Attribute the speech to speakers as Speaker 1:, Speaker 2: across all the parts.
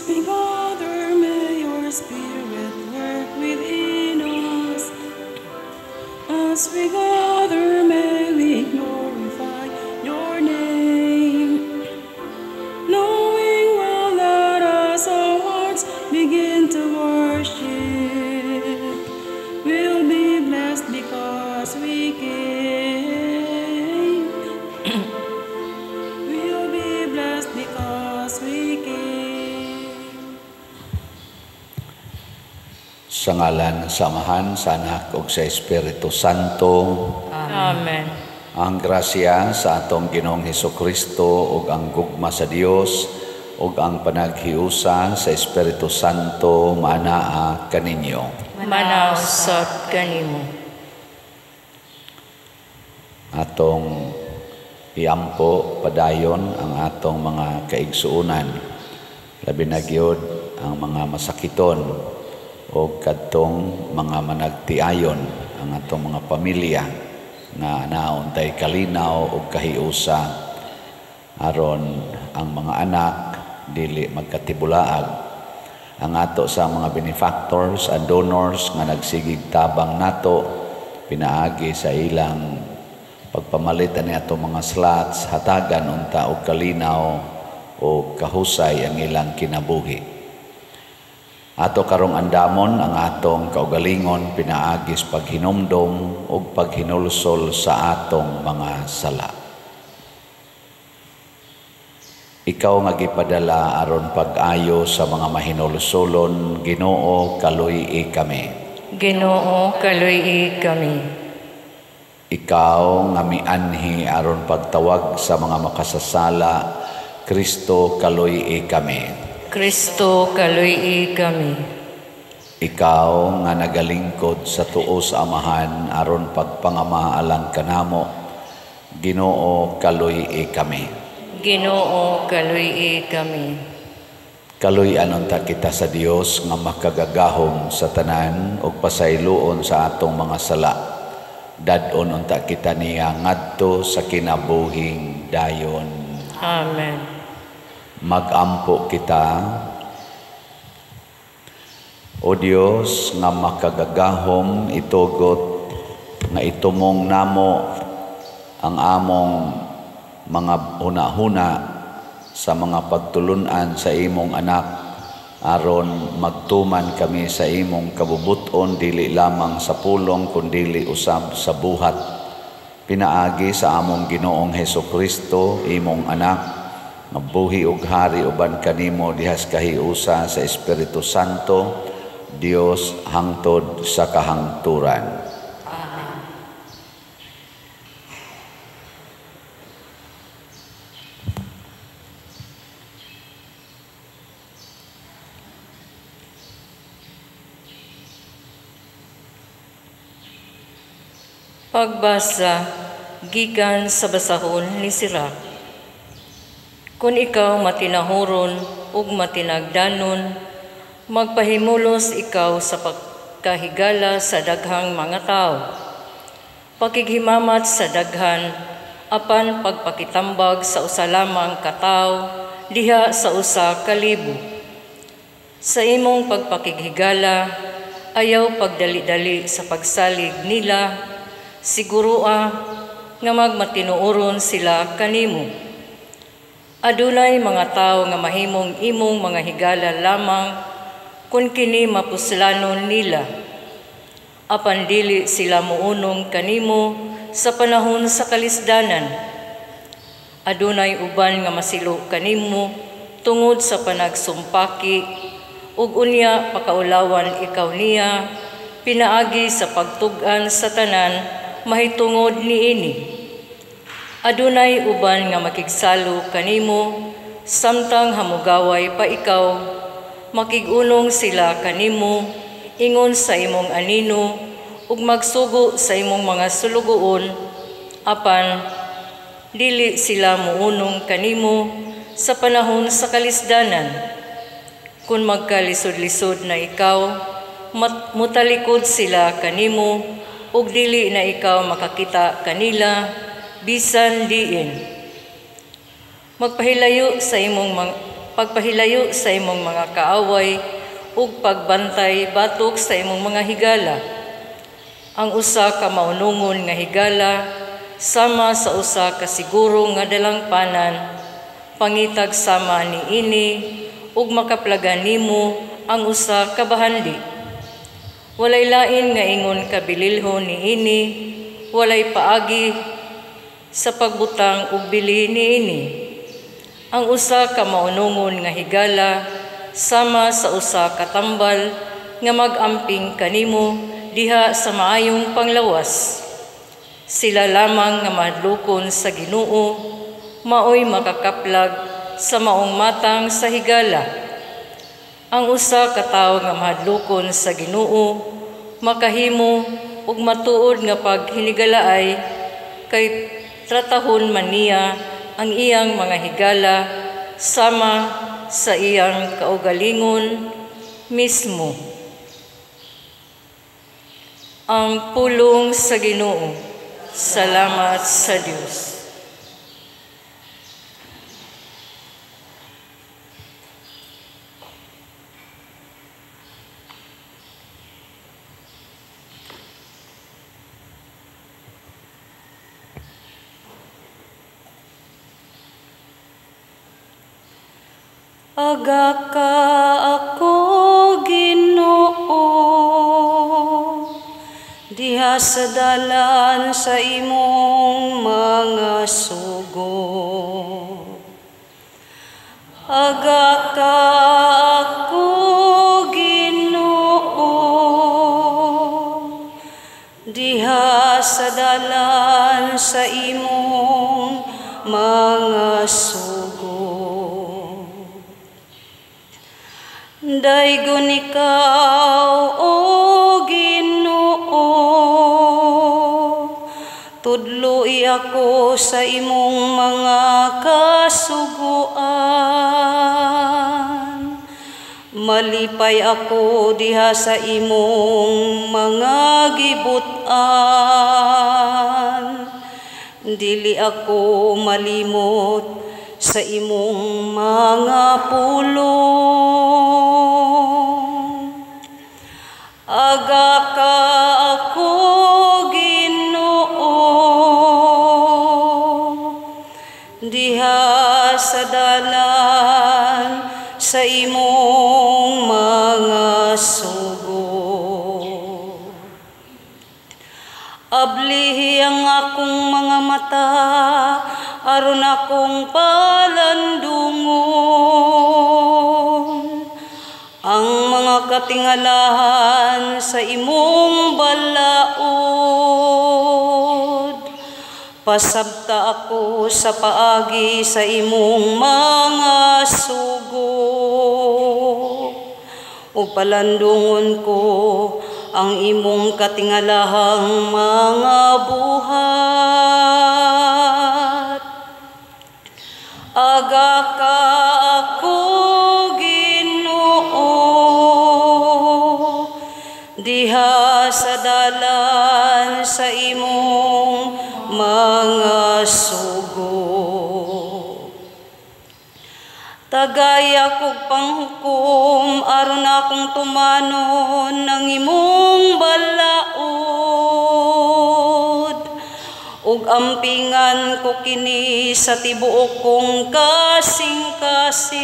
Speaker 1: we gather, may your Spirit work within us. As we gather, may we glorify your name. Knowing well that as our hearts begin to worship, we'll be blessed because we came. We'll be blessed because we came.
Speaker 2: Sa ngalan ng Samahan, sa Anak ug sa Espiritu Santo.
Speaker 3: Amen.
Speaker 2: Ang grasya sa atong Ginoong Hesukristo ug ang gugma sa Dios ug ang panaghiusa sa Espiritu Santo maanaa kaninyo.
Speaker 3: Manaw sa kanimo.
Speaker 2: Atong iampo padayon ang atong mga kaigsuunan, labi na gyud ang mga masakiton o kadtong mga managtiayon, ang atong mga pamilya nga naon tay kalinaw o kahiusa aron ang mga anak dili magkatibulaag. Ang ato sa mga benefactors and donors nga nagsigig tabang nato pinaagi sa ilang pagpamalit ani atong mga slots, hatagan unta og kalinaw o kahusay ang ilang kinabuhi. Ato karong andamon ang atong kaugalingon pinaagis paghinumdom ug paghinulsol sa atong mga sala. Ikaw nga gipadala aron pag-ayo sa mga mahinulsolon, Ginoo, kaluy-i kami.
Speaker 3: Ginoo, kaluy-i kami.
Speaker 2: Ikaw nga mianhi aron pagtawag sa mga makasasala, Kristo, kaluy-i kami.
Speaker 3: Kristo, kaluy-i kami.
Speaker 2: Ikaw nga nagalingkod sa tuo sa Amahan aron pagpangamaalang kanamo, Ginoo, kaluy-i kami.
Speaker 3: Ginoo, kaluy-i kami.
Speaker 2: Kaluy-an unta kita sa Dios nga makagagahom sa tanan ug pasayloon sa atong mga sala. Dadon unta kita niya ngadto sa kinabuhing dayon.
Speaker 3: Amen.
Speaker 2: Magampo kita, O Dios nga makagagahom, itugot nga itumong namo ang among mga hunahuna sa mga pagtulunan sa imong anak aron magtuman kami sa imong kabubuton dili lamang sa pulong kundi usab sa buhat. Pinaagi sa among Ginoong Hesukristo, imong anak, mabuhi ug hari uban kanimo dihas kahiusa sa Espiritu Santo, Dios hangtod sa kahangturan.
Speaker 3: Amen. Pagbasa gikan sa basahon ni Sirach. Kung ikaw matinahuron ug matinagdanon, magpahimulos ikaw sa pagkahigala sa daghang mga tao. Pakighimamat sa daghan, apan pagpakitambag sa usa lamang ka tawo diha sa usa ka libo. Sa imong pagpakighigala, ayaw pagdali-dali sa pagsalig nila, siguroa nga magmatinuoron sila kanimo. Adunay mga tao nga mahimong imong mga higala lamang kung kini mapuslanon nila. Apan dili sila muunong kanimo sa panahon sa kalisdanan. Adunay uban nga masilo kanimo tungod sa panagsumpaki ug unya pakaulawan ikaw niya pinaagi sa pagtug-an sa tanan mahitungod niini. Adunay uban nga makigsalo kanimo, samtang hamugaway pa ikaw, makigunong sila kanimo, ingon sa imong anino, ug magsugo sa imong mga sulugoon, apan dili sila muunong kanimo sa panahon sa kalisdanan. Kung magkalisod-lisod na ikaw, mutalikod sila kanimo, ug dili na ikaw makakita kanila, bisan diin. Magpahilayo sa imong pagpahilayo sa imong mga kaaway, ug pagbantay batok sa imong mga higala. Ang usa ka maunungon nga higala sama sa usa ka siguro nga dalangpanan, pangitag sama niini ug makaplagan nimo ang usa ka bahanli. Walay lain nga ingon kabililhon niini, walay paagi sa pagbutang ug bili niini. Ang usa ka maunungon nga higala sama sa usa ka tambal nga mag-amping kanimo diha sa maayong panglawas. Sila lamang nga mahadlokon sa Ginoo, maoy makakaplag sa maong matang sa higala. Ang usa ka tawo nga mahadlokon sa Ginoo, makahimo ug matuod nga paghinigalaay, kay tratahon man niya ang iyang mga higala sama sa iyang kaugalingon mismo. Ang pulong sa Ginoo. Salamat sa Dios.
Speaker 1: Aga ka ako, Ginoo, diha sa dalan sa imong mga sugo. Aga ka ako, Ginoo, diha sa dalan sa imong mga sugo. Daygon ikaw, O Ginoo, tudloi ako sa imong mga kasuguan. Malipay ako diha sa imong mga gibutan. Dili ako malimot sa imong mga pulong. Aga ka ako, Ginoo, diha sa dalan sa imong mga sugo. Ablihi ang akong mga mata, aron akong palandungon ang mga katingalahan sa imong balaod. Pasabta ako sa paagi sa imong mga sugo, o palandungon ko ang imong katingalahang mga buhat. Aga ka ako, Ginoo, diha sa dalan sa imong mga sugo. Tagaya kog panghukom aron akong tumanon ng imong balaod, ug ampingan ko kini sa tibuok kong kasing-kasing.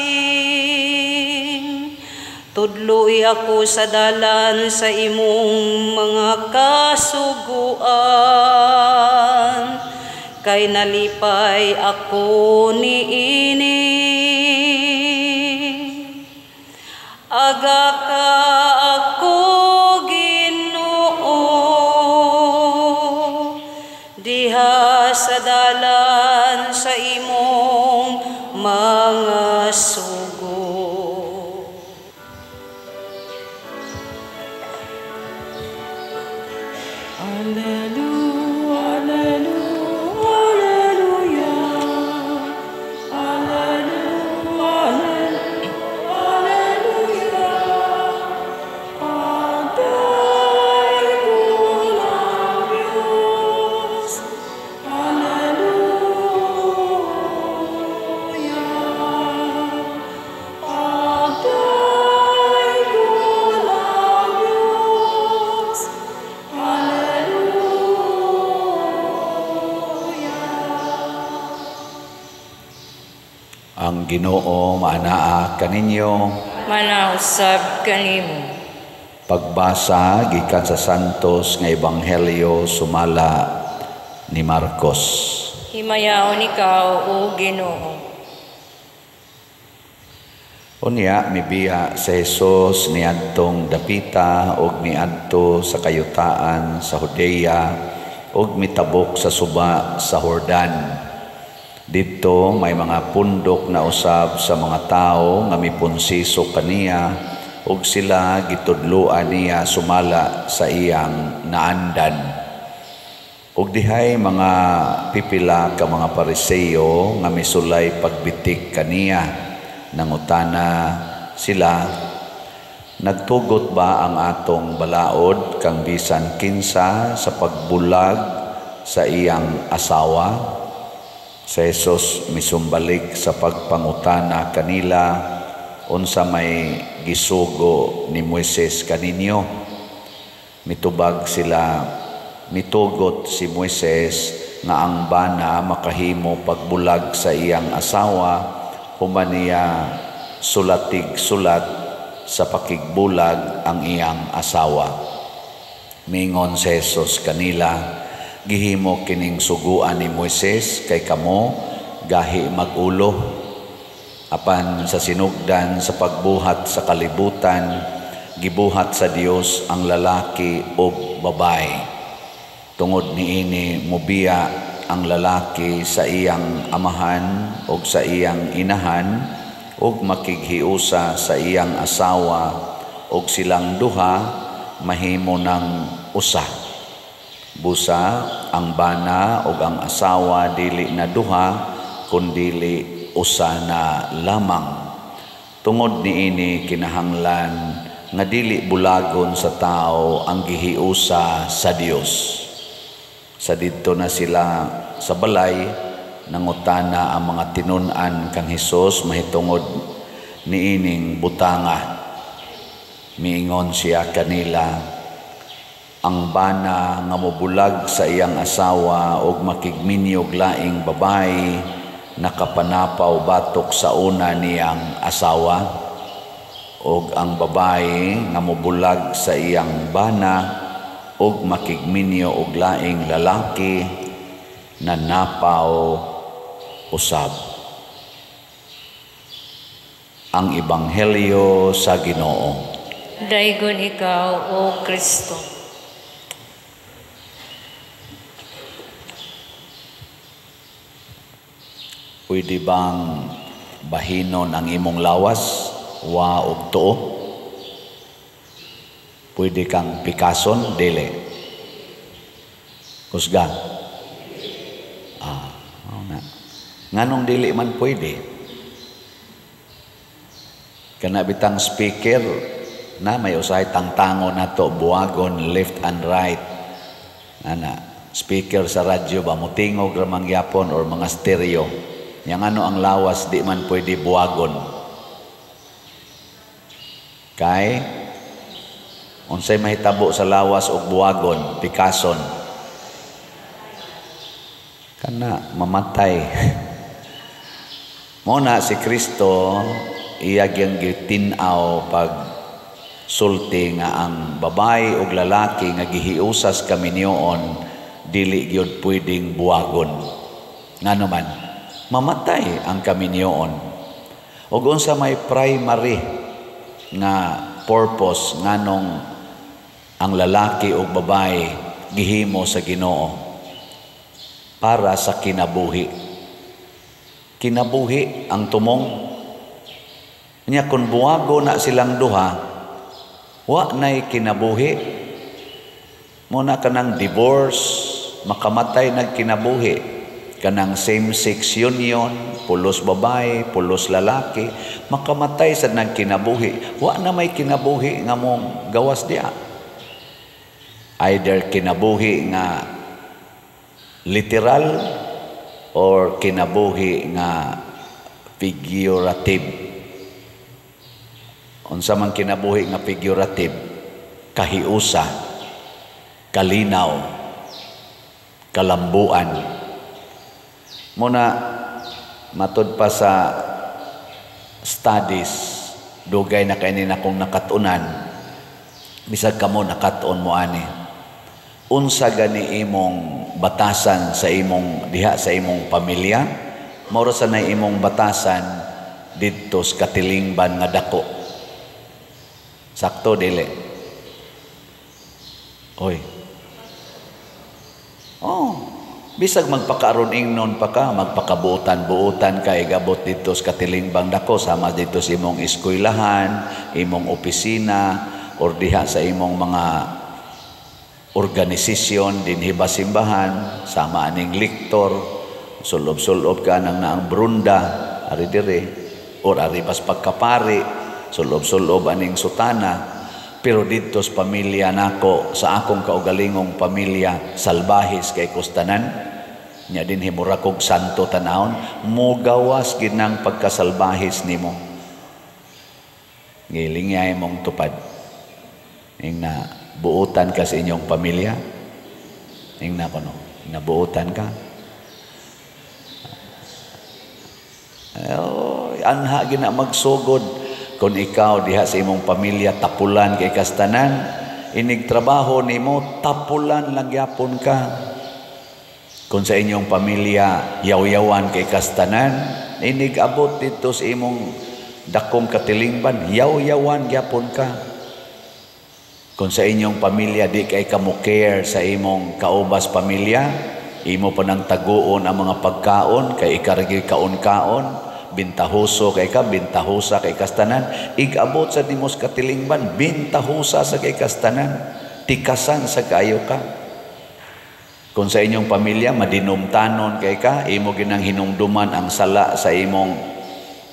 Speaker 1: Tudloy ako sa dalan sa imong mga kasuguan, kay nalipay ako niini. Aga ka ako, Ginoo, diha sa dalan sa imong mga sugo. Alleluia, alleluia, alleluia, alleluia, Patay ko ng Diyos, alleluia.
Speaker 2: Ginoo maanaa kaninyo.
Speaker 3: Manausab kanimo.
Speaker 2: Pagbasa gikan sa Santos nga Ebanghelyo sumala ni Marcos.
Speaker 3: Himayaon ikaw, O Ginoo.
Speaker 2: Unya mibiya sa Hesus niadtong dapita og niadto sa kayutaan sa Judea og mitabok sa suba sa Jordan. Dito may mga pundok na usab sa mga tao nga mipunsiso kaniya ug sila gitudloan niya sumala sa iyang naandan. Ug dihay mga pipila ka mga Pariseo nga misulay pagbitik kaniya. Nangutana sila, nagtugot ba ang atong balaod kang bisan kinsa sa pagbulag sa iyang asawa? Sa Hesus misumbalik sa pagpangutana kanila, unsa may gisugo ni Moises kaninyo? Mitubag sila, mitugot si Moises nga ang bana makahimo pagbulag sa iyang asawa, human niya sulatig-sulat sa pakigbulag ang iyang asawa. Mingon si Jesus kanila, gihimo kining suguan ni Moises kay kamo gahi magulo. Apan sa sinugdan sa pagbuhat sa kalibutan, gibuhat sa Dios ang lalaki o babae. Tungod niini mobiya ang lalaki sa iyang amahan o sa iyang inahan ug makighiusa sa iyang asawa ug silang duha mahimo ng usa. Busa ang bana ug ang asawa dili na duha kundili usa na lamang. Tungod niini kinahanglan nga dili bulagon sa tao ang gihiusa sa Dios. Sa didto na sila sa balay, nangutana ang mga tinun-an kang Hesus mahitungod niining butanga. Miingon siya kanila, ang bana nga mobulag sa iyang asawa ug makigminyog laing babae, nakapanapaw batok sa una niyang asawa, ug ang babae nga mobulag sa iyang bana ug makigminyo og laing lalaki na napaw usab. Ang Ebanghelyo sa Ginoo.
Speaker 3: Daygon ikaw, O Kristo.
Speaker 2: Pwede bang bahinon ang imong lawas wa og tuo? Pwede kang pikason, dili. Kusga. Nganong dili man pwede? Kana bitang speaker na may usahay tangtango na to, buwagon left and right. Speaker sa radyo ba, mutingog ramang yapon or mga stereo. Yang ang lawas di man pwede buwagon. Kay unsay mahitabo sa lawas o buwagon, pikason. Kana mamatay. Muna si Kristo iya gyang gitinaw pag sulti nga ang babae ug lalaki nga gihiusas kaminyoon dili gyud pwedeng buwagon. Ngano man mamatay ang kaminyoon. Ug unsa may primary nga purpose nganong ang lalaki o babae gihimo sa Ginoo para sa kinabuhi. Kinabuhi ang tumong niya kun buwago na silang duha, wa nay kinabuhi. Muna kanang divorce, makamatay nagkinabuhi. Kanang same-sex union, pulos babae, pulos lalaki, makamatay sa nagkinabuhi. Wa na may kinabuhi nga mong gawas diya. Either kinabuhi nga literal or kinabuhi nga figurative. Unsa man kinabuhi nga figurative, kahiusa, kalinaw, kalambuan. Muna matud pa sa studies, dugay na kainin akong nakatunan, bisag kamo nakatuon mo ani. Unsa gani imong batasan sa imong diha sa imong pamilya? Mao sa na imong batasan didto sa katilingban nga dako. Sakto dili. Oy. Bisag magpakaron ingnon pa ka, magpakabuutan-buutan ka, igabot dito sa katilingban dako, sama dito sa imong eskwelahan, imong opisina, or diha sa imong mga organisasyon, dinhi simbahan, sama aning liktor, sulob-sulob ka nang naang brunda, ari dire, or ari bas pagkapari, sulob-sulob aning sutana. Pero dito sa pamilya nako, sa akong kaugalingong pamilya, salbahis kay kustanan, nya din himura kog santo tanahon, mugawas ginang pagkasalbahis nimo. Ngilingay mong tupad. Ing na buutan ka sa inyong pamilya. Ing na kuno, nabuutan ka. Anha gina magsugod. Kung ikaw diha sa imong pamilya tapulan kay kastanan, inig trabaho nimo tapulan lang yapon ka. Kung sa inyong pamilya yaw-yawan kay kastanan, inig abot dito sa imong dakong katilingban, yaw-yawan yapon ka. Kung sa inyong pamilya di kay kamo care sa imong kaubas pamilya, imo pa nang taguon ang mga pagkaon kay ikarigi kaon-kaon, bintahuso kay ka, bintahusa kay kastanan, igabot sa dimos katilingban, bintahusa sa kay kastanan, tikasan sa kayo ka. Kung sa inyong pamilya madinumtanon kay ka, imo ginang hinumduman ang sala sa imong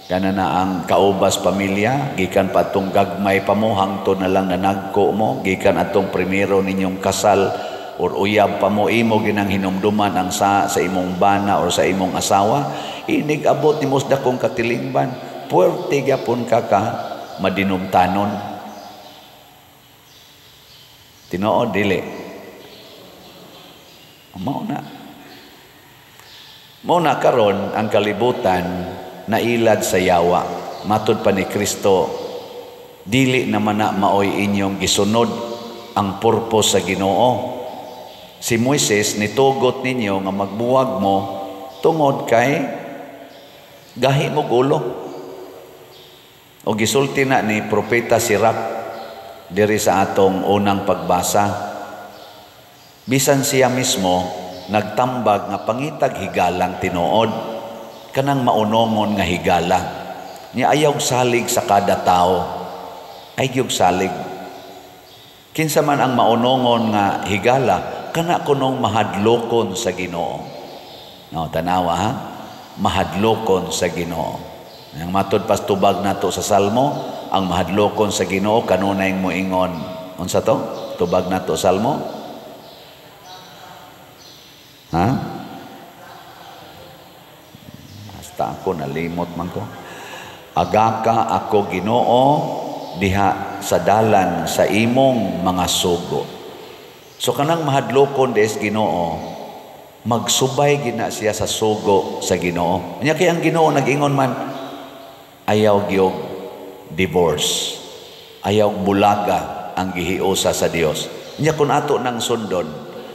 Speaker 2: kana na ang kaubas pamilya, gikan pa atong gagmay pa mo hangtod na lang nanagko mo, gikan atong primero ninyong kasal or uyab pa mo, imo ginang hinumduman ang sa imong bana or sa imong asawa, inig abot ni mos dakong katilingban, puwerte gyapon ka madinumtanon. Tinuod dili. Mao na karon ang kalibutan nailad sa yawa. Matud pa ni Kristo, dili naman na maoy inyong gisunod ang purpose sa Ginoo. Si Moises nitugot ninyo nga magbuwag mo tungod kay gahi mo ulo. O gisulti na ni Propeta Sirach diri sa atong unang pagbasa. Bisan siya mismo nagtambag nga pangitag higalang tinuod, kanang maunongon nga higala. Niya ayaw salig sa kada tao. Ayaw salig. Kinsa man ang maunongon nga higala, kana kunong mahadlokon sa Ginoo. No, tanawa ha? Mahadlokon sa Ginoo. Ang matod pas tubag nato sa Salmo, ang mahadlokon sa Ginoo kanunay mo ingon. Unsa to? Tubag nato Salmo? Ha? Basta ako nalimot man ko. Agaka ako Ginoo diha sa dalan sa imong mga sugo. So kanang mahadlokon des Ginoo, magsubay gina siya sa sugo sa Ginoo. Nya kay ang Ginoo nag-ingon man, ayaw gyud divorce, ayaw bulaga ang gihiusa sa Dios. Nya kun ato nang sundon,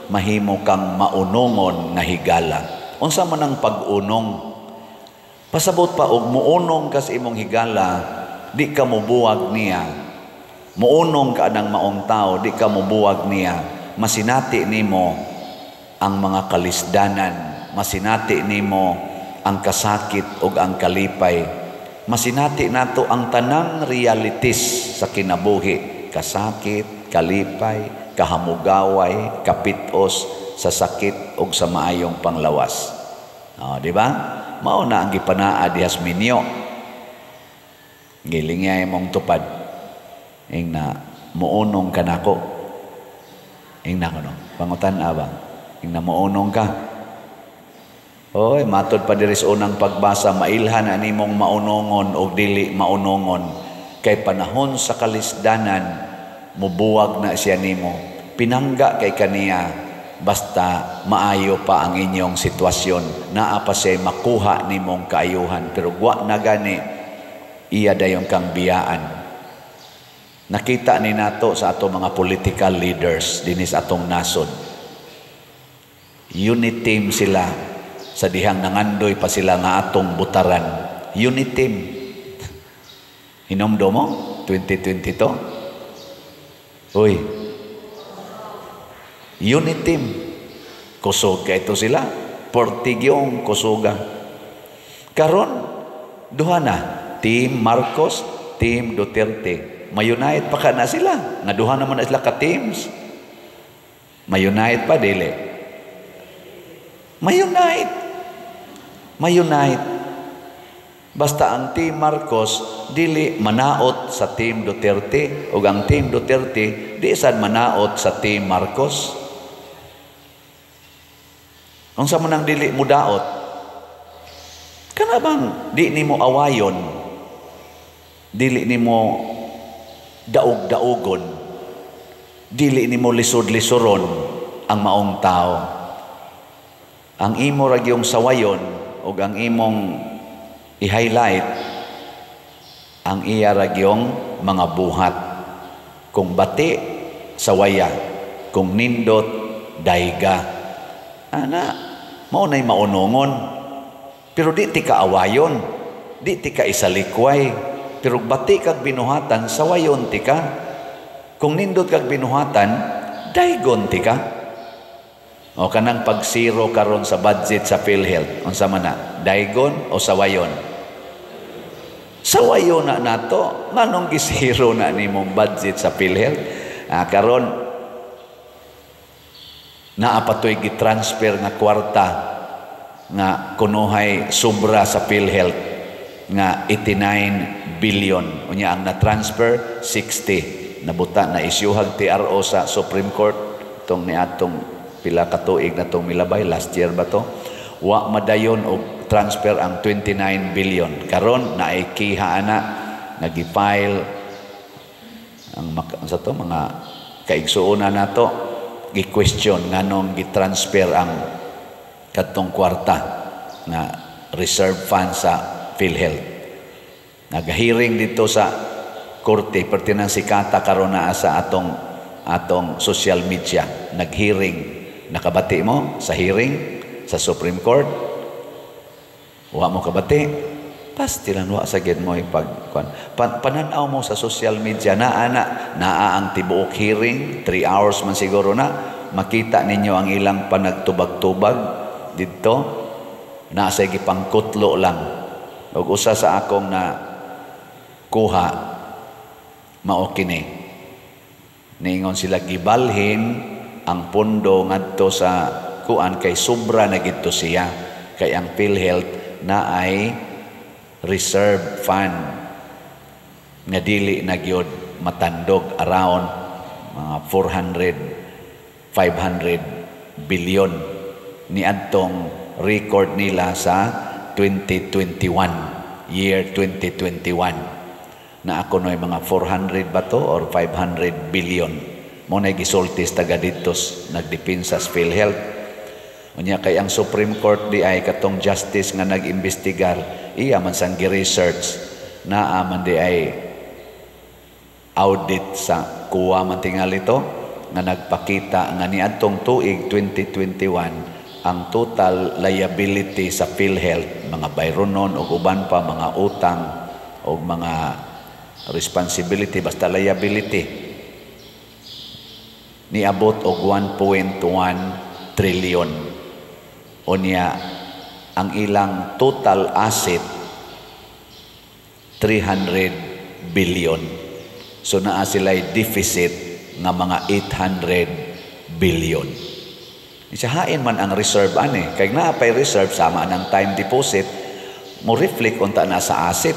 Speaker 2: mahimo kang maunongon nga higala. Unsa man ang pag-unong? Pasabot pa og muunong ka sa imong higala, di ka mobuwag niya. Muunong ka anang maong tao, di ka mobuwag niya. Masinati nimo ang mga kalisdanan, masinati nimo ang kasakit ug ang kalipay, masinati nato ang tanang realities sa kinabuhi, kasakit, kalipay, kahamugaway, kapitos sa sakit ug sa maayong panglawas. Di ba? Mao na ang gipanaa dihas minyo. Gilingay mong tupad. Ing na muunong ka nako. Ing na kuno, pangutan abang. Ing na muunong ka. Oy, matod pa diri sa unang pagbasa, mailhan animong maunongon o dili maunongon. Kay panahon sa kalisdanan, mubuwag na siya nimo. Pinangga kay kaniya, basta maayo pa ang inyong sitwasyon. Naa pa siya makuha nimong kaayuhan. Pero wa na gani, iya dayon kang biyaan. Nakita ni nato sa ato mga political leaders dinis atong nasod. Unit team sila sa dihang nangandoy pa sila nga atong butaran. Unit team. Hinomdo mo 2022. Uy. Unit team. Kusog ka ito sila. Portigyong kusuga. Karon duha na, Team Marcos, Team Duterte. Mayunite pa ka na sila. Nga duha naman na sila ka teams. Mayunite pa, dili. Mayunite. Basta ang Team Marcos, dili manaot sa Team Duterte. O ang Team Duterte, di sad manaot sa Team Marcos. Kung sa manang dili mo daot, kana bang di nimo awayon, dili nimo daog-daogon, dili nimo lisod-lisoron ang maong tao. Ang imo ra gyung sawayon o ang imong i-highlight ang iya ra gyung mga buhat. Kung bati, sawaya. Kung nindot, dayga. Ana, maunay maunongon. Pero di ti ka awayon, di ti ka isalikway. Pero bati kag binuhatan, sawayon ti ka. Kung nindot kag binuhatan, daygon ti ka. O kanang pag-zero karon sa budget sa PhilHealth, unsa man na, daygon o sawayon? Sawayon na nato. Manong gisiro na nimong budget sa PhilHealth? Karon naapatoy gitransfer nga kwarta nga kunuhay sobra sa PhilHealth nga 89 billion. Unya ang na-transfer 60. Nabuta na isyuhag TRO sa Supreme Court tong niadtong pila ka tuig na tong milabay, last year ba to? Wa madayon og transfer ang 29 billion. Karon naay kiha ana nagifile ang sa to mga kaigsuonan nato gi-question nganong gi-transfer ang katong kwarta na reserve fund sa PhilHealth. Nag-hearing dito sa korte perti nang sikata karon naa sa atong social media. Nag-hearing. Nakabati mo sa hearing sa Supreme Court? Wa mo kabati? Pastilan wa sa gid mo pananaw mo sa social media naa ang tibuok hearing 3 hours man siguro na makita ninyo ang ilang panagtubag-tubag didto na sa gipangkutlo lang ug usa sa akong na kuha mao kini ningon sila gibalhin ang pondo ngadto sa kuan kay sobra na gidto siya kay ang PhilHealth na ay reserve fund nga dili na gyud matandog around mga 500 billion ni adtong record nila sa 2021 year 2021 na ako noy mga 400 ba to or 500 billion mo na gisultis taga ditos nagdepensa sa PhilHealth. Unya kay ang Supreme Court di ay katong justice nga nag-imbestigar iya man sang gi-research na man di ay audit sa kuwa man tingali to nga nagpakita nga niadtong tuig 2021 ang total liability sa PhilHealth mga bayronon o uban pa mga utang o mga responsibility basta liability niabot og 1.1 trillion. Unya ang ilang total asset 300 billion. So naa sila'y deficit nga mga 800 billion. Isahain man ang reserve ani kay naapay reserve sama ng time deposit mo reflect unta na sa asset.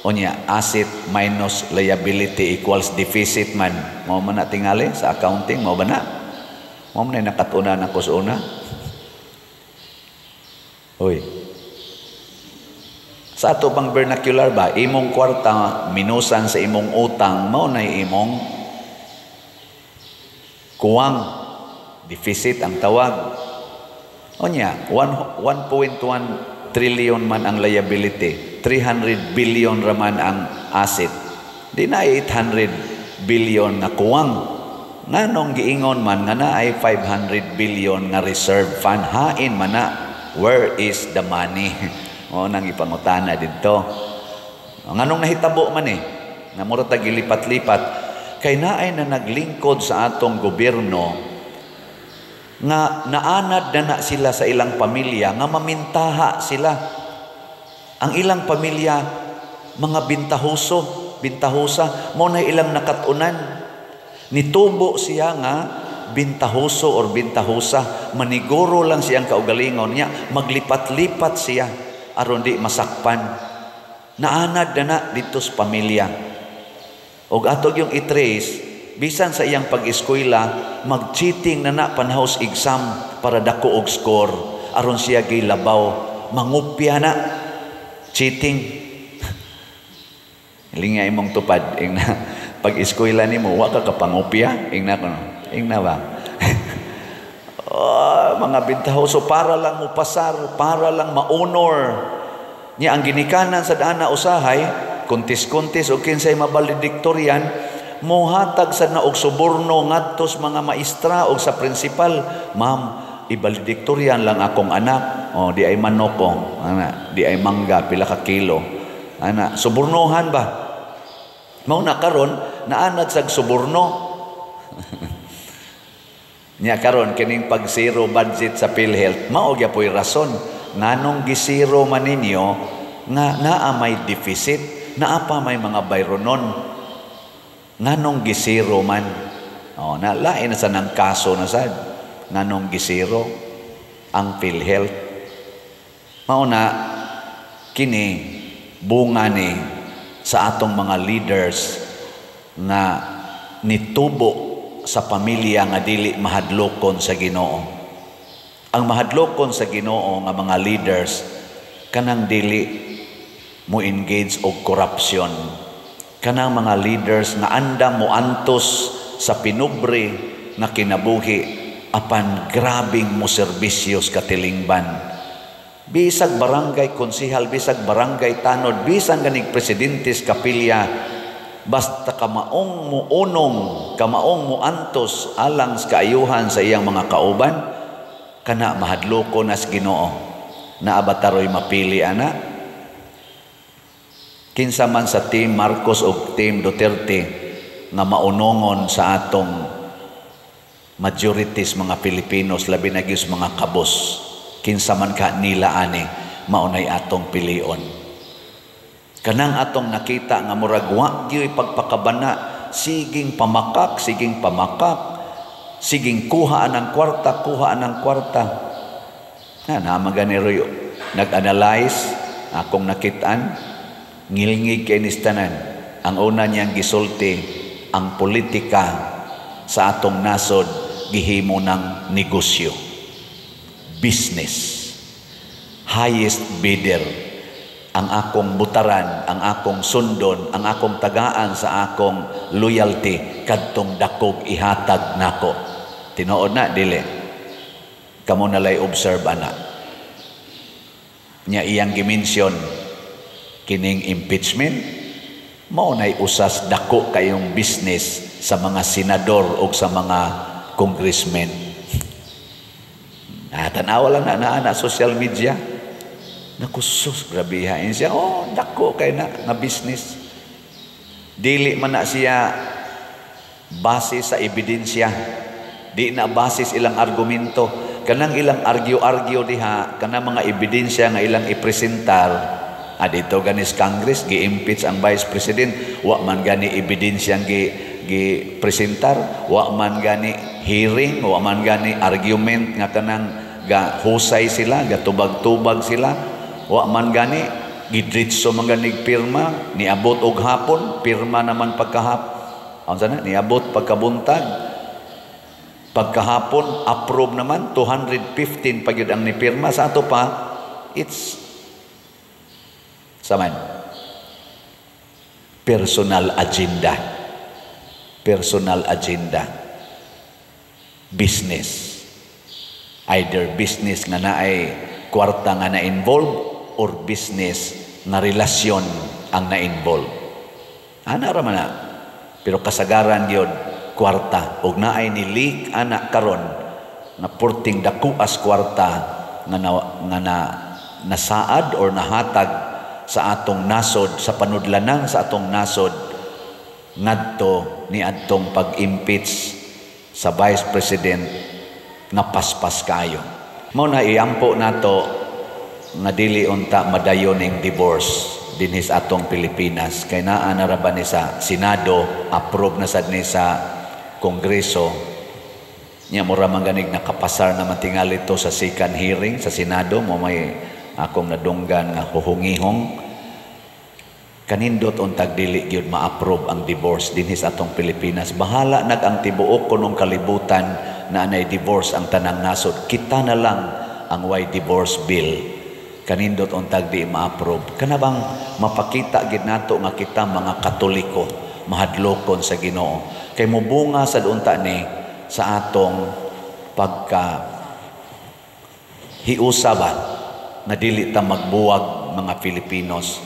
Speaker 2: Unya asset minus liability equals deficit man. Mao man na tingali sa accounting mao ba na? Mao man nakatuna na ko sa una. Oy. Sa ato bang vernacular ba imong kwarta minusan sa imong utang mao na imong kuwang deficit ang tawag. Unya 1.1 trillion man ang liability. 300 billion raman ang asset. Di na 800 billion nga kuwang. Nganong giingon man nga na ay 500 billion nga reserve fund. Hain man na, where is the money? O nang ipangutana dito. Nganong nahitabo man nga mura ta gilipat-lipat kay naay na naglingkod sa atong gobyerno nga naanad na sila sa ilang pamilya nga mamintaha sila. Ang ilang pamilya mga bintahosa mo na ilang nakatunan. Nitubo siya nga bintahoso or bintahosa, maniguro lang siyang kaugalingon niya, maglipat-lipat siya aron di masakpan. Naanad na dito sa pamilya. Og atog yung i-trace, bisan sa iyang pag-eskwela, mag-cheating na panahos exam para dako og score aron siya gilabaw, mangupya na cheating. Linga imong tupad ingna pag-eskwela nimo wa ka kapangupya ingna kuno ingna ba. Mga bintahoso para lang mo pasar, para lang ma-honor niya ang ginikanan sa daan na usahay, kuntis-kuntis o kinsay mabalediktoryan, mohatag sa na og suborno ngadto sa mga maestra o sa principal. Ma'am, ibalediktoryan lang akong anak. O di ay manok ko, ana, di ay mangga pila ka kilo. Ana, subornohan ba? Mao na karon naanad sa suborno. Nya karon kining pag zero budget sa PhilHealth, mao gyapon rason nganong gisiro man ninyo nga naa may deficit, naa pa may mga bayronon. Nganong gisiro man. Na lain na sa nang kaso na sad. Nganong gisiro ang PhilHealth. Mao na kini bunga ni sa atong mga leaders nga nitubo sa pamilya nga dili mahadlokon sa Ginoo. Ang mahadlokon sa Ginoo nga mga leaders kanang dili mo engage og corruption. Kanang mga leaders nga andam mo antos sa pinubre nga kinabuhi apan grabing mo serbisyos katilingban. Bisag barangay konsehal, bisag barangay tanod, bisan ganing presidentes kapilya, basta kamaong mo unong, kamaong mo antos alang sa kaayuhan sa iyang mga kauban, kana mahadloko nas Ginoo. Naabataroy mapili ana. Kinsa man sa Team Marcos o Team Duterte nga maunongon sa atong majorities mga Pilipinos, labi na gyud mga kabos. Kinsa man ka nila ani maunay atong pilion. Kanang atong nakita nga murag wa gyud pagpakabana, siging pamakak, siging kuha anang kwarta. Na maganeroy nag-analyze akong nakitaan, ngilngig kay nistanan. Ang una niyang gisulti, ang politika sa atong nasod gihimo ng negosyo, business, highest bidder. Ang akong butaran, ang akong sundon, ang akong tagaan sa akong loyalty kadtong dakog ihatag nako. Tinuod na dili. Kamo nalay observe ana. Nya iyang gimension kining impeachment mao nay usas dako kayong business sa mga senador o sa mga congressmen. Tanawa lang na social media. Nakusus, grabe hain siya. Dako kay na nga business. Dili man na siya base sa ebidensya. Di na base ilang argumento. Kanang ilang argue diha, kanang mga ebidensya nga ilang ipresentar. Dito ganis Congress, gi-impeach ang Vice President. Wa man gani ebidensyang gi-presentar. Wa man gani hearing. Wa man gani argument nga kanang husay sila, gatubag-tubag sila. Wa man gani gidritso man ganig pirma, niabot og hapon, pirma naman niabot pagkabuntag. Pagkahapon approve naman 215 pagyud ang nipirma. Sa ato pa it's saman personal agenda, business, either business nga naay kwarta nga na-involve or business nga relasyon ang na-involve. Ana ra man na. Pero kasagaran gyud kwarta ug naay ni leak ana karon na purting dakuas kwarta nga nasaad or nahatag sa atong nasod, sa panudlanan sa atong nasod ngadto ni adtong pag-impeach sa Vice President nga paspas kayo. Mao na iampo nato nga dili unta madayon ning divorce dinhis atong Pilipinas kay naa na ra ba ni sa Senado, approve na sad ni sa Kongreso. Nya mura man ganig nakapasar na matingali to sa second hearing sa Senado, mo may akong nadunggan nga huhungihong kanindot untag dili gyud ma-approve ang divorce dinhis atong Pilipinas. Bahala nag ang tibuok kunong kalibutan na anay divorce ang tanang nasod. Kita na lang ang why divorce bill. Kanindot untag di ma-approve. Kana bang mapakita gid nato nga kita mga Katoliko mahadlokon sa Ginoo. Kay mubunga sad unta ni sa atong pagka hiusa ba na dili ta magbuwag mga Filipinos.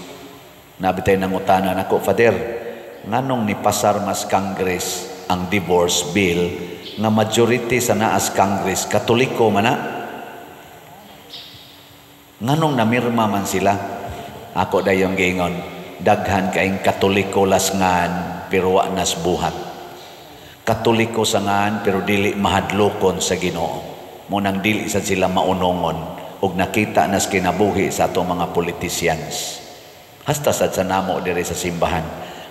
Speaker 2: Nabitay nangutana nako, Father, nganong ni pasar mas Congress ang divorce bill nga majority sa naas Congress Katoliko man na? Nganong namirma man sila? Ako dayong giingon, daghan kaing Katoliko lasngan pero wa nas buhat. Katoliko sangan pero dili mahadlokon sa Ginoo. Munang dili sad sila maunongon ug nakita nas kinabuhi sa atong mga politicians. Hasta sad sa namo diri sa simbahan,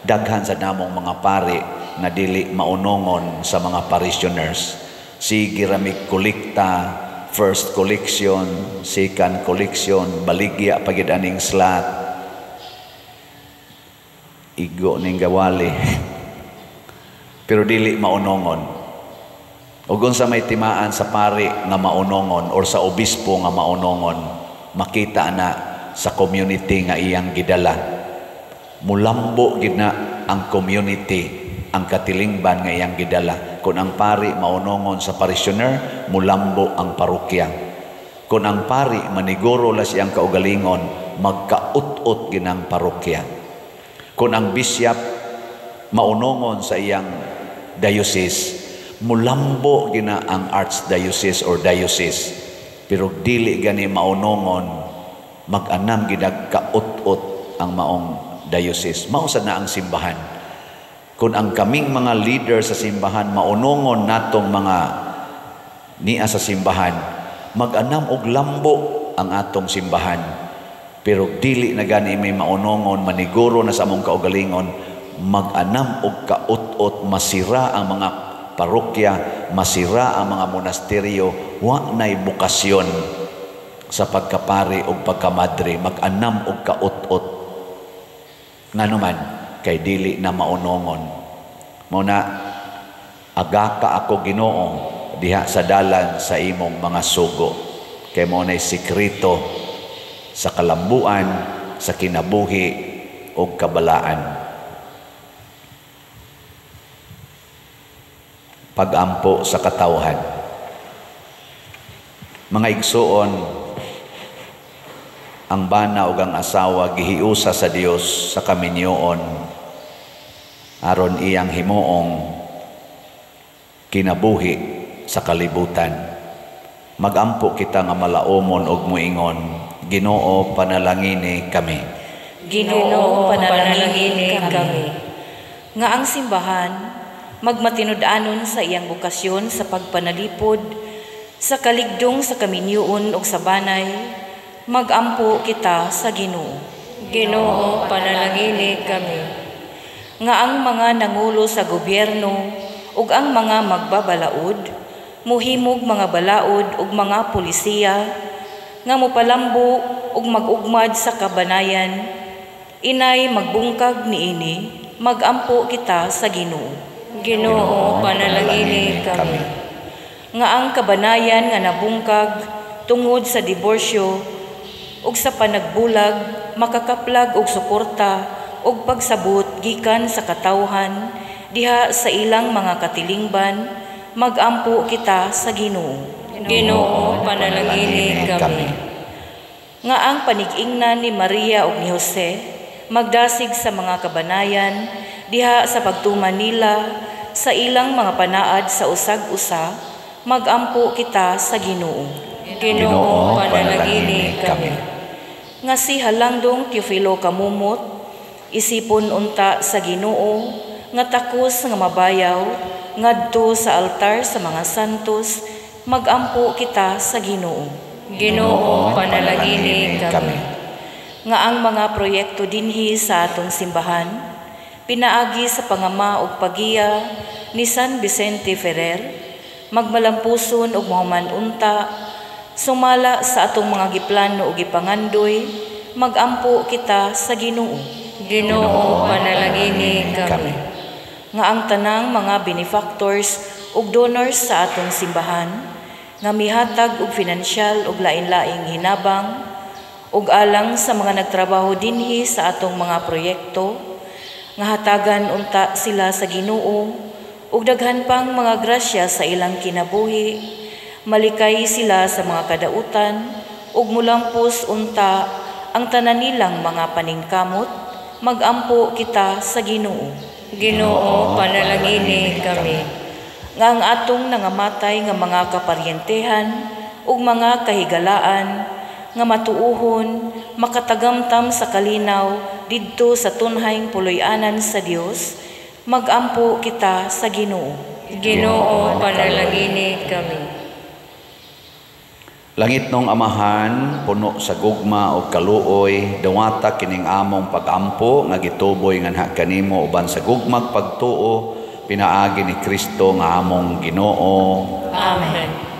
Speaker 2: daghan sa namong mga pari nga dili maunongon sa mga parishioners. Sige ra mig kolekta, first collection, second collection, baligya pagid aning slot. Igo ning gawali. Pero dili maunongon. Ug unsa may timaan sa pari nga maunongon or sa obispo nga maunongon, makita na sa community nga iyang gidala. Mulambo gid na ang community, ang katilingban nga iyang gidala. Kung ang pari maunongon sa parishioner, mulambo ang parokya. Kung ang pari maniguro la siyang kaugalingon, magkaut-ut ginang parokya. Kung ang bishop maunongon sa iyang diocese, mulambo gina ang archdiocese or diocese. Pero dili gani maunongon, mag-anam gidag kaut-ut ang maong diocese. Mausa na ang simbahan. Kung ang kaming mga leader sa simbahan maunongon natong mga niya sa simbahan, mag-anam og lambo ang atong simbahan. Pero dili na gani may maunongon, maniguro na sa among kaugalingon, mag-anam og kaut-ut, masira ang mga parokya, masira ang mga monasteryo, wa nay bukasyon sa pagkapari o pagkamadre, mag-anam o kaut-ut. Nga naman, kay dili na maunongon. Muna, agaka ako Ginoo diha sa dalan sa imong mga sugo. Kay mo na'y sikrito sa kalambuan, sa kinabuhi o kabalaan. Pag-ampo sa katawhan. Mga igsuon, ang bana ug ang asawa gihiusa sa Dios sa kaminyoon aron iyang himuong kinabuhi sa kalibutan. Magampo kita nga malaumon ug muingon, Ginoo panalangini kami.
Speaker 3: Ginoo panalangini kami.
Speaker 4: Nga ang simbahan magmatinud-anon sa iyang bukasyon sa pagpanalipod sa kaligdong sa kaminyoon ug sa banay. Magampo kita sa Ginoo.
Speaker 3: Ginoo panalangini kami.
Speaker 4: Nga ang mga nangulo sa gobyerno ug ang mga magbabalaod muhimog mga balaod ug mga pulisiya nga mopalambo ug mag-ugmad sa kabanayan, inay magbungkag niini. Magampo kita sa Ginoo.
Speaker 3: Ginoo panalangini kami.
Speaker 4: Nga ang kabanayan nga nabungkag tungod sa diborsyo ug sa panagbulag makakaplag og suporta ug pagsabot gikan sa katawhan diha sa ilang mga katilingban. Magampo kita sa Ginoo.
Speaker 3: Ginoo panalangini kami.
Speaker 4: nga ang panig-ingnan ni Maria ug ni Jose magdasig sa mga kabanayan diha sa pagtuman nila sa ilang mga panaad sa usag-usa, magampo kita sa Ginoo.
Speaker 3: Ginoo, panalangini kami.
Speaker 4: Nga si Halangdong Teofilo Kamumot, isipon unta sa Ginoo, nga takos nga mabayaw, ngadto sa altar sa mga santos, magampo kita sa Ginoo.
Speaker 3: Ginoo, panalangini kami.
Speaker 4: Nga ang mga proyekto dinhi sa atong simbahan, pinaagi sa pangama ug pagiya ni San Vicente Ferrer, magmalampuson ug mahuman unta, sumala sa atong mga giplano ug gipangandoy, magampo kita sa Ginoo.
Speaker 3: Ginoo, panalangini kami.
Speaker 4: Nga ang tanang mga benefactors ug donors sa atong simbahan, nga mihatag og finansyal ug lain-laing hinabang, ug alang sa mga nagtrabaho dinhi sa atong mga proyekto, nga hatagan unta sila sa Ginoo, ug daghan pang mga grasya sa ilang kinabuhi, malikay sila sa mga kadautan, ug mulampos unta ang tanan nilang mga paningkamot, magampo kita sa Ginoo.
Speaker 3: Ginoo, panalangini kami.
Speaker 4: Nga ang atong nangamatay nga mga kaparyentehan ug mga kahigalaan, nga matuuhon, makatagamtam sa kalinaw didto sa tunhayng puloy-anan sa Dios, magampo kita sa Ginoo.
Speaker 3: Ginoo, panalangini kami.
Speaker 2: Langit nung Amahan, puno sa gugma o kaluoy, dawata kining among pagampo nga gituboy nganha kanimo uban sa gugmag pagtuo, pinaagi ni Kristo nga among Ginoo.
Speaker 3: Amen.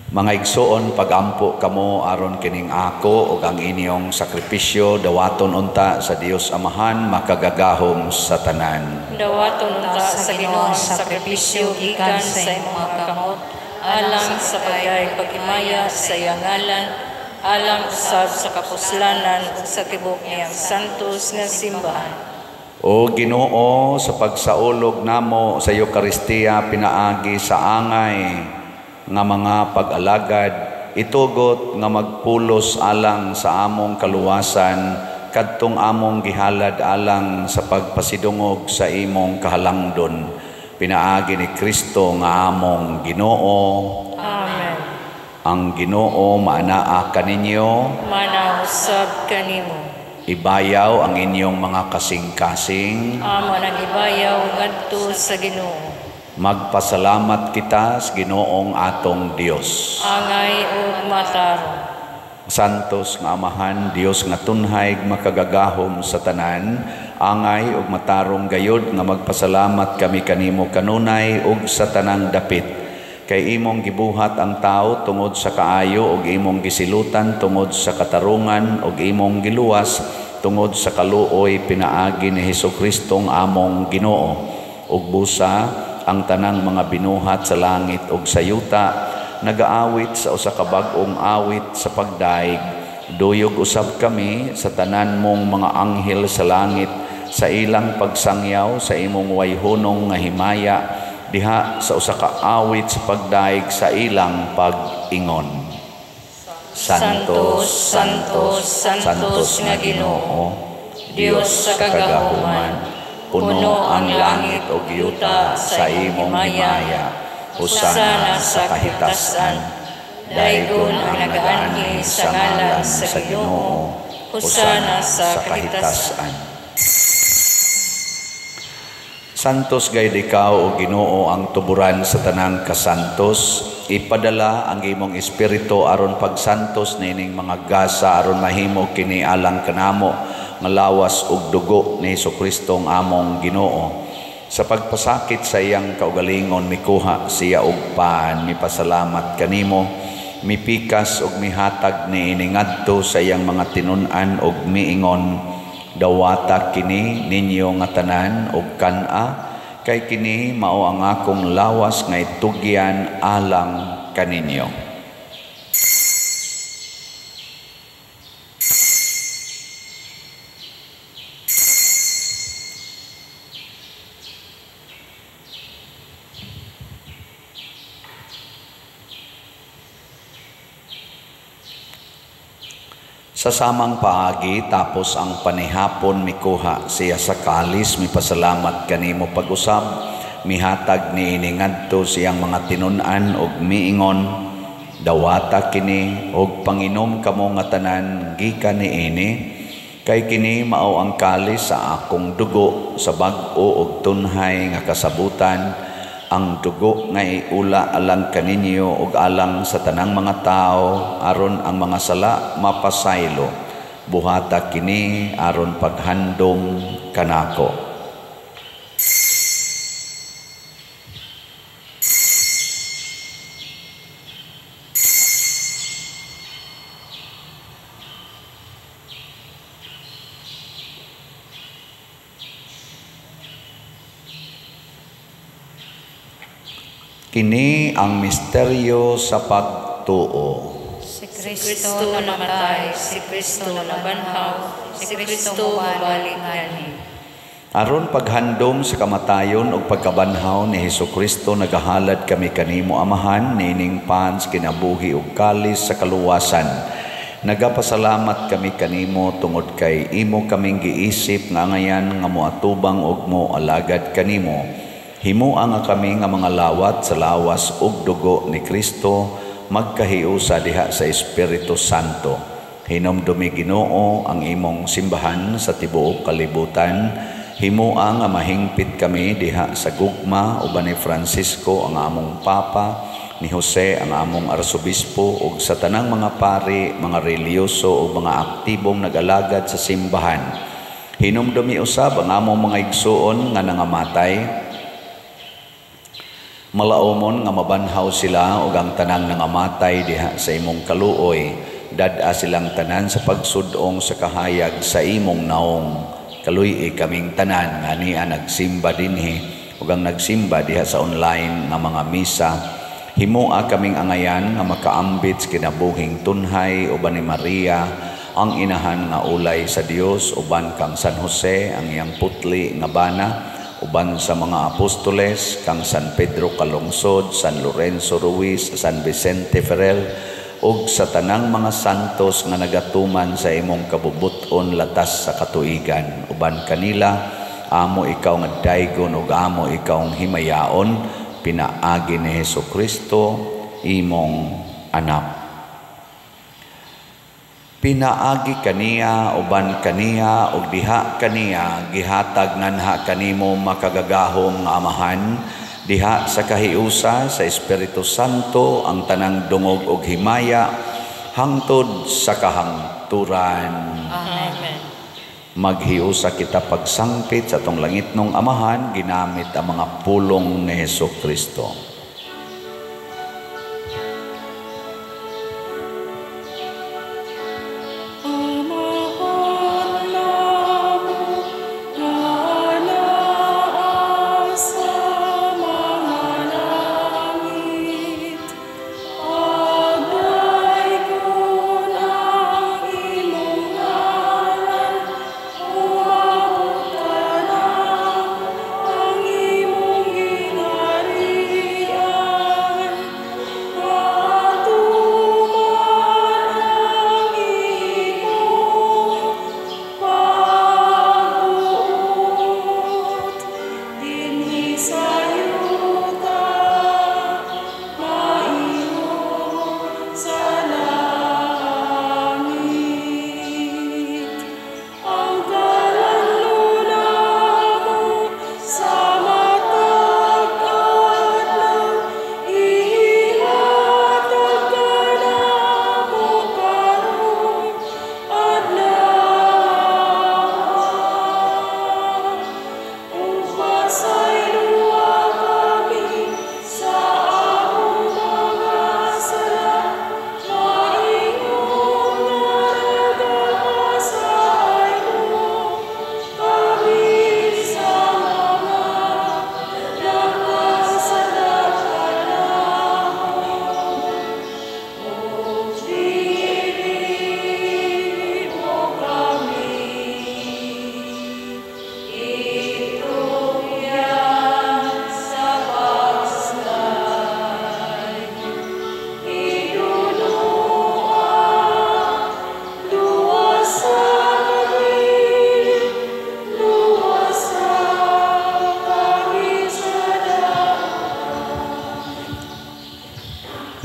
Speaker 2: Mga igsoon, pagampo kamo aron kining ako ug ang inyong sakripisyo dawaton unta sa Dios Amahan makagagahom sa tanan.
Speaker 3: Dawaton unta sa Ginoo sakripisyo gikan sa imong mga kamot, alang sa paghimaya sa iyang ngalan, alang usab sa kapuslanan ug sa tibok niyang santos nga simbahan.
Speaker 2: O Ginoo, sa pagsaulog namo sa Eucharistia pinaagi sa angay nga mga pag-alagad, itugot nga magpulos alang sa among kaluwasan, kadtong among gihalad alang sa pagpasidungog sa imong kahalangdon. Pinaagi ni Kristo nga among Ginoo.
Speaker 3: Amen.
Speaker 2: Ang Ginoo maanaa kaninyo,
Speaker 3: Manausab kanimo.
Speaker 2: ibayaw ang inyong mga kasing-kasing.
Speaker 3: Amo nang ibayaw ngadto sa Ginoo.
Speaker 2: Magpasalamat kita sa Ginoong atong Dios.
Speaker 3: Angay ug matarong.
Speaker 2: Santos nga Amahan, Dios nga tunhay makagagahom sa tanan, angay ug matarong gayod nga magpasalamat kami kanimo kanunay ug sa tanang dapit. Kay imong gibuhat ang tao tungod sa kaayo ug imong gisilutan tungod sa katarungan ug imong giluwas tungod sa kaluoy pinaagi ni Hesukristo among Ginoo. Ug busa ang tanang mga binuhat sa langit ug sa yuta, nagaawit sa usa ka bag-ong awit sa pagdaig. Duyog usab kami sa tanan mong mga anghel sa langit, sa ilang pagsangyaw sa imong wayhunong nga himaya, diha sa usa ka awit sa pagdaig sa ilang pag-ingon.
Speaker 3: Santos, Santos, Santos nga Ginoo, Dios sa kagahuman, puno ang langit ug yuta sa imong himaya, husana sa kahitasan, daygon ang nagaanhi sa ngalan sa Ginoo, Hosana sa kahitasan.
Speaker 2: Santos gayud ikaw o Ginoo ang tuburan sa tanang kasantos. Ipadala ang imong espiritu aron pagsantos nining mga gasa aron mahimo kini alang kanamo nga lawas ug dugo ni Hesukristo ang among Ginoo. Sa pagpasakit sa iyang kaugalingon mikuha siya og paan, mipasalamat kanimo, mipikas ug mihatag ni iningadto sa iyang mga tinun-an ug miingon, dawata kini ninyo nga tanan ug kan-a, kay kini mao ang akong lawas nga itugyan alang kaninyo. Sa samang paagi tapos ang panihapon mikuha siya sa kalis, mipasalamat kanimo pag-usab, mihatag ni iningadto siyang mga tinun-an ug miingon, dawata kini ug panginom kamo nga tanan gikan niini, kay kini mao ang kalis sa akong dugo sa bag-o ug tunhay nga kasabutan, ang dugo nga iula alang kaninyo ug alang sa tanang mga tao aron ang mga sala mapasaylo. Buhata kini aron paghandom kanako. Kini ang misteryo sa pagtuo.
Speaker 3: Si Kristo namatay, si Kristo nabanhaw, si Kristo mabalik ngani.
Speaker 2: Aron paghandom sa kamatayon ug pagkabanhaw ni Hesukristo nagahalad kami kanimo Amahan nining pans kinabuhi ug kalis sa kaluwasan. Nagapasalamat kami kanimo tungod kay imo kaming giisip nga ngayan nga moatubang ug moalagad kanimo. Himuha nga kami nga mga lawat sa lawas ug dugo ni Kristo magkahiusa diha sa Espiritu Santo. Hinumdumi Ginoo ang imong simbahan sa tibuok kalibutan. Himuha nga mahingpit kami diha sa gugma uban ni Francisco ang among Papa, ni Jose ang among Arsobispo ug sa tanang mga pari, mga reliyoso ug mga aktibong nag-alagad sa simbahan. Hinumdumi usab ang among mga igsuon nga nangamatay. Malaumon nga mabanhaw sila ug ang tanang nangamatay diha sa imong kaluoy, dad-a silang tanan sa pagsudong sa kahayag sa imong naong. Kaluy kaming tanan nga niya nagsimba dinhi ug ang nagsimba diha sa online nga mga misa. Himuha kaming angayan nga makaambit sa kinabuhing tunhay uban ni Maria ang inahan nga ulay sa Dios, uban kang San Jose ang iyang putli nga bana, uban sa mga apostoles kang San Pedro Calungsod, San Lorenzo Ruiz, San Vicente Ferrer ug sa tanang mga santos nga nagatuman sa imong kabubuton latas sa katuigan. Uban kanila amo ikaw nga daygon ug amo ikaw nga himayaon, pinaagi ni Hesukristo imong anak. Pinaagi kaniya uban kaniya ug diha kaniya gihatag nganha kanimo makagagahom nga Amahan, diha sa kahiusa sa Espiritu Santo ang tanang dungog ug himaya hangtod sa kahangturan.
Speaker 3: Amen.
Speaker 2: Maghiusa kita pagsangpit sa tong langitnong Amahan ginamit ang mga pulong ni Hesukristo.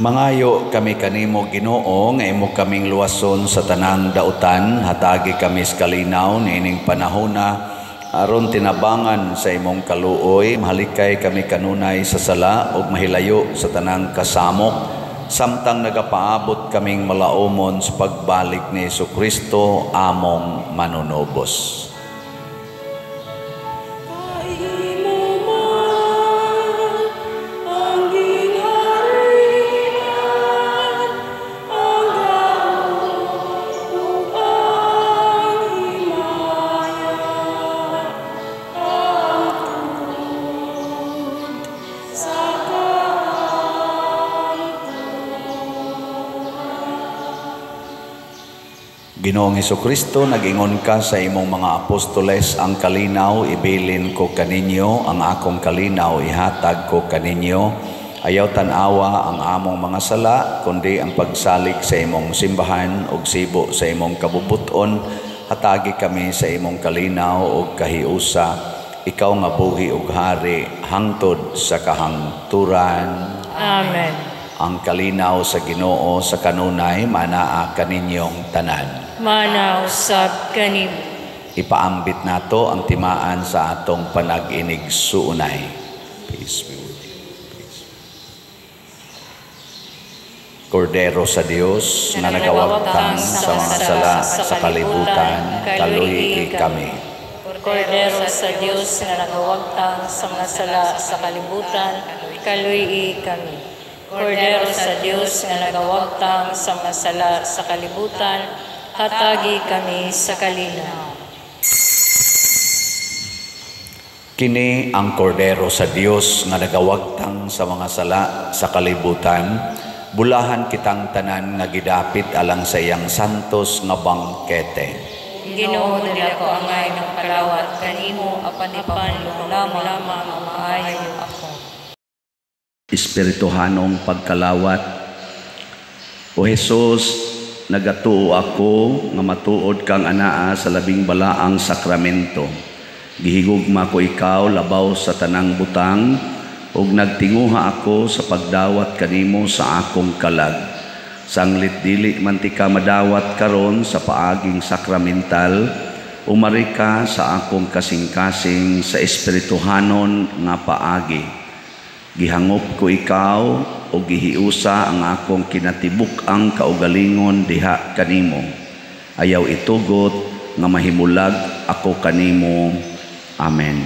Speaker 2: Mangayo kami kanimo Ginoo nga imo kaming luwason sa tanang dautan, hatagi kami sa kalinaw niining panahona aron tinabangan sa imong kaluoy, mahalikay kami kanunay sa sala ug mahilayo sa tanang kasamok, samtang nagapaabot kaming malaumon sa pagbalik ni Jesucristo among manunobos. Ginoong Hesukristo, nag-ingon ka sa imong mga apostoles, ang kalinaw ibilin ko kaninyo, ang akong kalinaw ihatag ko kaninyo. Ayaw tanawa ang among mga sala, kundi ang pagsalig sa imong simbahan ug sibo sa imong kabubuton. Hatagi kami sa imong kalinaw ug kahiusa, ikaw nga buhi ug hari hangtod sa kahangturan.
Speaker 3: Amen.
Speaker 2: Ang kalinaw sa Ginoo sa kanunay manaa kaninyong tanan.
Speaker 3: Manaw sab kanimo.
Speaker 2: Ipaambit nato ang timaan sa atong panag-inig suunay. Peace be with you. Peace. Kordero sa Dios na nagawagtang sa mga sala sa kalibutan, kaluhi kami.
Speaker 3: Kordero sa Dios na nagawagtang sa mga sala sa kalibutan, kaluhi kami. Kordero sa Dios na nagawagtang sa mga sala sa kalibutan, hatagi kami sa kalinaw.
Speaker 2: Kini ang kordero sa Dios nga nagawagtang sa mga sala sa kalibutan, bulahan kitang tanan nga gidapit alang sa iyang santos nga bangkete.
Speaker 3: Ginoo nila ko angay ng palawat kanimo apan lamang maayo ako.
Speaker 2: Espirituhanong pagkalawat, O Jesus, nagatuo ako nga matuod kang anaa sa labing balaang sakramento. Gihigugma ko ikaw labaw sa tanang butang ug nagtinguha ako sa pagdawat kanimo sa akong kalag. Sanglit dili man ti ka madawat karon sa paaging sakramental, umari ka sa akong kasing-kasing sa espirituhanon nga paagi. Gihangop ko ikaw o gihiusa ang akong kinatibuk ang kaugalingon diha kanimo. Ayaw itugot nga mahimulag ako kanimo. Amen.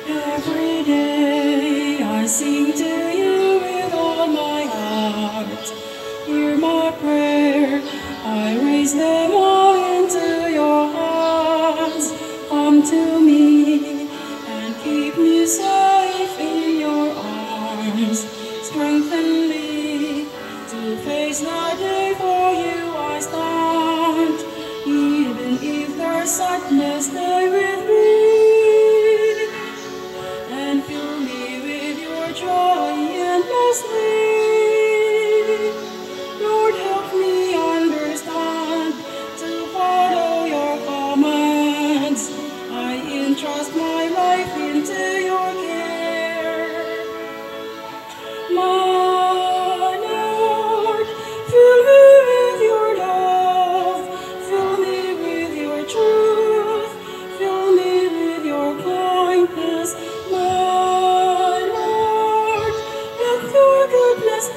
Speaker 5: Every day I sing to you with all my heart. Hear my prayer, I raise them all into your hands. Come to me and keep me safe in your arms. Strengthen me to face the day for you I stand. Even if there's sadness, stay with me. Fill me with your joy endlessly. Lord, help me understand to follow your commands. I entrust my life into your care. My Lord, fill me with your love. Fill me with your truth. Fill me with your kindness.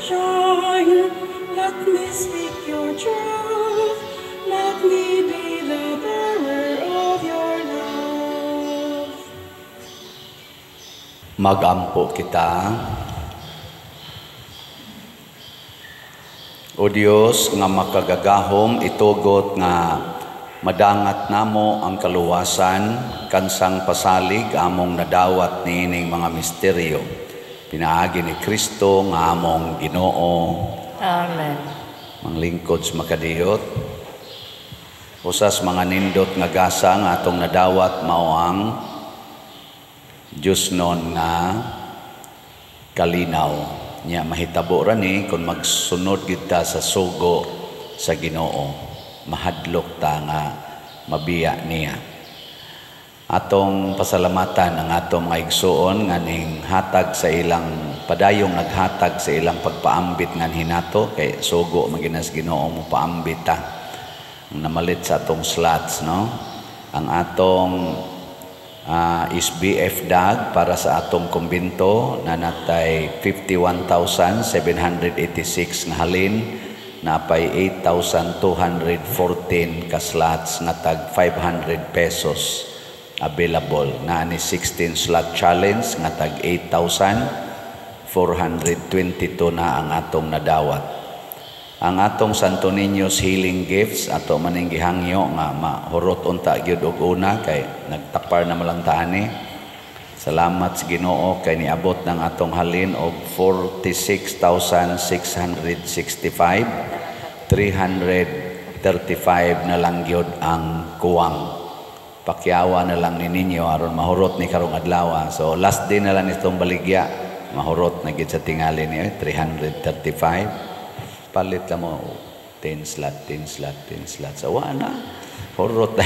Speaker 5: Shine, let me speak your truth, let me be the bearer of your love.
Speaker 2: Magampo kita. O Dios nga makagagahom itugot nga madangat namo ang kaluwasan kansang pasalig among nadawat niining mga misteryo. Pinaagi ni Kristo nga among Ginoo.
Speaker 3: Amen.
Speaker 2: Manglingkod sa makadiyot. Usas mga nindot nga gasa nga atong nadawat mao ang Diyos non nga kalinaw. Nya mahitabo ra ni kung magsunod gid ta sa sugo sa Ginoo, mahadlok ta nga mabiya niya. Atong pasalamatan ang atong mga igsuon nga ning hatag sa ilang padayong naghatag sa ilang pagpaambit ngan hinato kay sugo maginas Ginoo mo paambit ta. Namalit sa atong slots, no? Ang atong SBF DAG para sa atong kumbinto na natay 51,786 nga halin, napay 8,214 ka slots nga tag 500 pesos available. Na ni 16 slot challenge nga tag 8,422 na ang atong nadawat. Ang atong Santo Niño's Healing Gifts ato maning gihangyo nga mahurot unta gyud og una kay nagtapar na malang taani. Salamat sa Ginoo kay niabot ng atong halin og 46,665. 335 na lang gyud ang kuwang. Pakyawa na lang ni ninyo aron mahurot ni karong adlaw. So last day na lang itong baligya, mahurot na gyud sa tingali ni 335. Palit lang mo 10 slot. So wala, hurot na.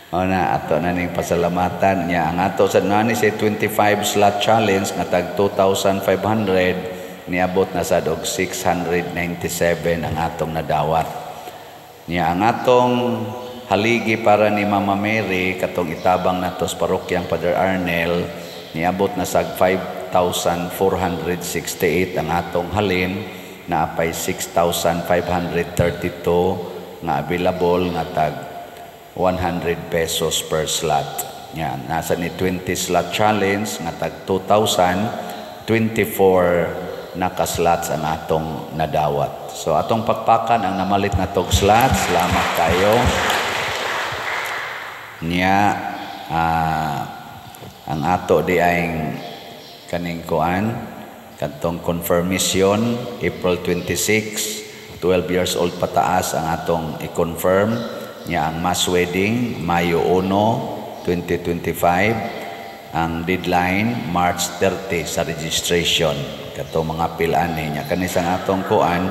Speaker 2: O na, ato na ning pasalamatan niya. Ang ato sa nani say 25 slot challenge nga tag 2,500, niabot na sa og 697 ang atong nadawat. Niya ang atong haligi para ni Mama Mary katong itabang nato sa parokyang Father Arnel, niabot na sa 5,468 ang atong halin, na apay 6,532 nga available nga tag 100 pesos per slot. Yan, nasa ni 20 slot challenge nga tag 2,024 naka-slots ang atong nadawat. So atong pakpakan ang namalit na tog slots. Salamat kayo. Niya ang ato di ay kaning kuan katong confirmation April 26, 12 years old pataas ang atong i-confirm niya. Ang mass wedding Mayo 1, 2025, ang deadline March 30 sa registration katong mga pilaan niya. Kanisang atong kuan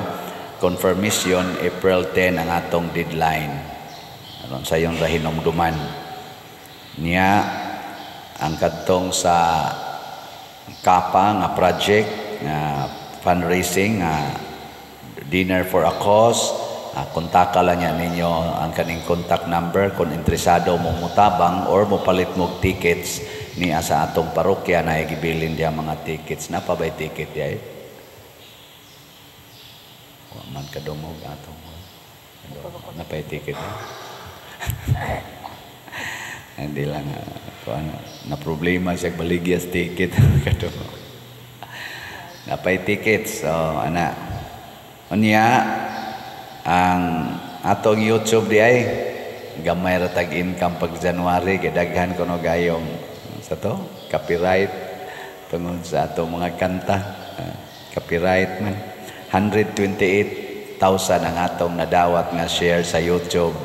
Speaker 2: confirmation April 10 ang atong deadline aron sa yung rahinomduman niya. Ang katong sa Kapa nga project nga fundraising dinner for a cause, kontaka lang niya ninyo ang kaning contact number kung interesado mo mutabang or mo palit mo tickets niya sa atong parokya na gibilin dia mga tickets. Napabay ticket diay? Wa man kadungog atong napay ticket. Hindi lang na problema siya baligyas ticket kadto. Napay tickets. So ana unya ang atong YouTube di ay gamay ra tag income pag January gidaghan kuno gayong sa to copyright tungod sa atong mga kanta. Copyright man 128,000 ang atong nadawat nga share sa YouTube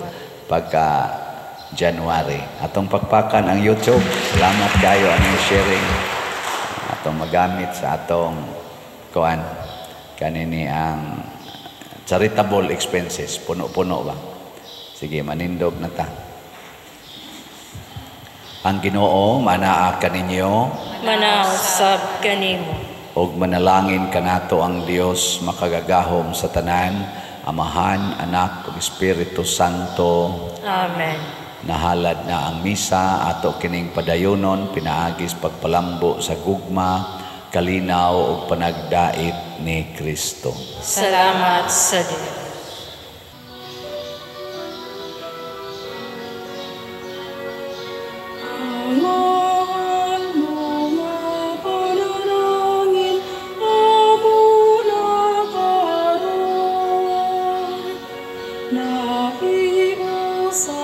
Speaker 2: pagka January. Atong pakpakan ang YouTube. Salamat kayo ang sharing. Atong magamit sa atong kuan kanini ang charitable expenses. Puno-puno ba? Sige, manindog na ta. Ang Ginoo manaa kaninyo,
Speaker 3: Manausab kanimo.
Speaker 2: og manalangin kanato ang Dios makagagahom sa tanan, Amahan, Anak ug Espiritu Santo.
Speaker 3: Amen.
Speaker 2: Nahalad na ang misa ato kining padayonon pinaagis pagpalambo sa gugma, kalinaw ug panagdait ni Kristo.
Speaker 3: Salamat sa Dios.
Speaker 5: Mahal mo nga panalangin, amo na karon, naiusa